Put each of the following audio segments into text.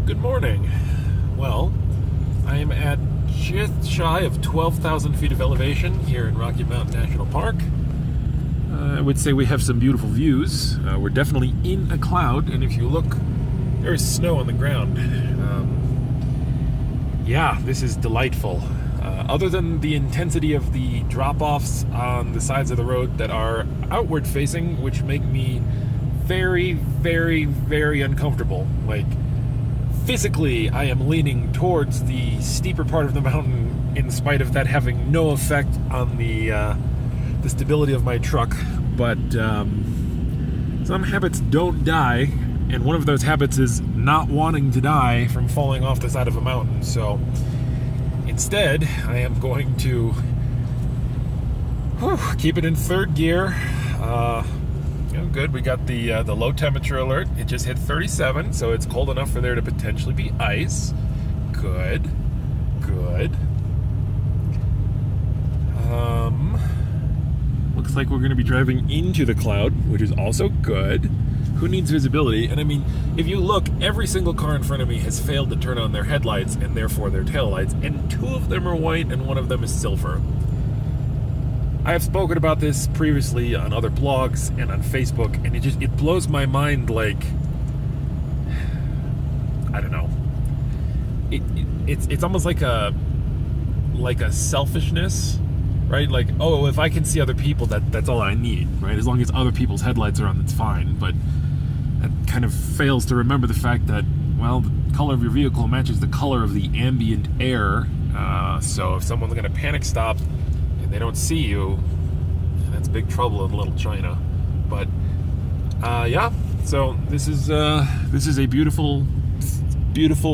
Good morning. Well, I am at just shy of 12,000 feet of elevation here in Rocky Mountain National Park. I would say we have some beautiful views. We're definitely in a cloud, and if you look, there is snow on the ground. Yeah, this is delightful. Other than the intensity of the drop-offs on the sides of the road that are outward facing, which make me very, very, very uncomfortable. Like, physically, I am leaning towards the steeper part of the mountain in spite of that having no effect on the stability of my truck. But some habits don't die, and one of those habits is not wanting to die from falling off the side of a mountain. So instead, I am going to keep it in third gear. Good. We got the low temperature alert. It just hit 37, so it's cold enough for there to potentially be ice. Good. Looks like we're going to be driving into the cloud, which is also good. Who needs visibility? And I mean, if you look, every single car in front of me has failed to turn on their headlights and therefore their taillights, and two of them are white and one of them is silver. I have spoken about this previously on other blogs and on Facebook, and it blows my mind. Like, I don't know. It's almost like a selfishness, right? Like, oh, if I can see other people, that's all I need, right? As long as other people's headlights are on, that's fine. But that kind of fails to remember the fact that, well, the color of your vehicle matches the color of the ambient air. So if someone's going to panic stop and they don't see you, that's big trouble in Little China. But yeah, so this is a beautiful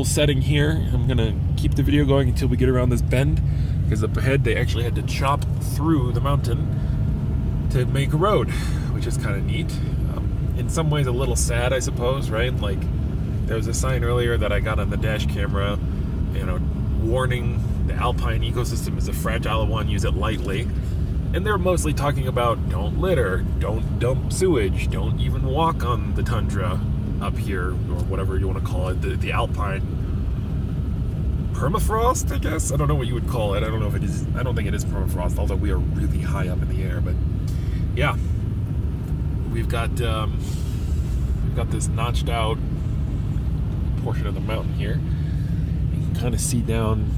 setting here. I'm gonna keep the video going until we get around this bend, because up ahead they actually had to chop through the mountain to make a road, which is kind of neat. In some ways a little sad, I suppose, right? Like, there was a sign earlier that I got on the dash camera, warning the alpine ecosystem is a fragile one, use it lightly. And they're mostly talking about don't litter, don't dump sewage, don't even walk on the tundra up here, or whatever you want to call it, the alpine permafrost, I guess? I don't know what you would call it. I don't know if it is. I don't think it is permafrost, although we are really high up in the air. But yeah, we've got this notched out portion of the mountain here. You can kind of see down.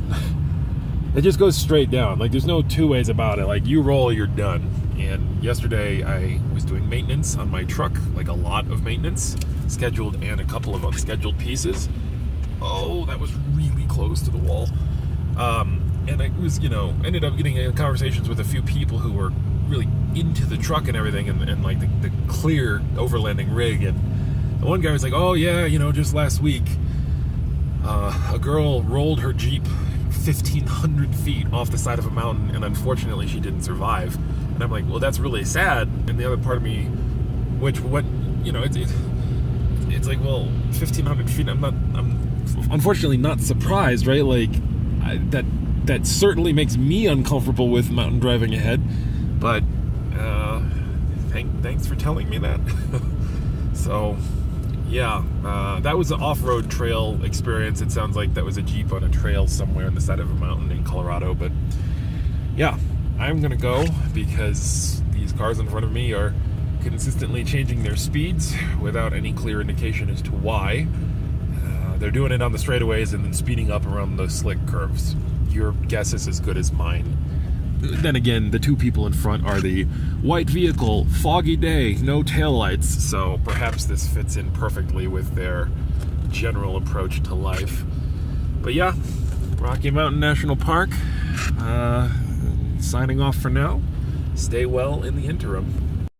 It just goes straight down. Like, there's no two ways about it. Like, you roll, you're done. And yesterday I was doing maintenance on my truck, like a lot of maintenance, scheduled and a couple of unscheduled pieces. Oh, that was really close to the wall. And I was, ended up getting in conversations with a few people who were really into the truck and everything, and like the clear overlanding rig. And the one guy was like, oh yeah, just last week, a girl rolled her Jeep 1,500 feet off the side of a mountain, and unfortunately she didn't survive. And I'm like, well, that's really sad. And the other part of me, it's like, well, 1,500 feet, I'm unfortunately not surprised, right? Like, that certainly makes me uncomfortable with mountain driving ahead. But thanks for telling me that. So yeah, that was an off-road trail experience. It sounds like that was a Jeep on a trail somewhere on the side of a mountain in Colorado. But yeah, I'm gonna go because these cars in front of me are consistently changing their speeds without any clear indication as to why. They're doing it on the straightaways and then speeding up around those slick curves. Your guess is as good as mine. Then again, the two people in front are the white vehicle, foggy day, no taillights, so perhaps this fits in perfectly with their general approach to life. But yeah, Rocky Mountain National Park, signing off for now. Stay well in the interim.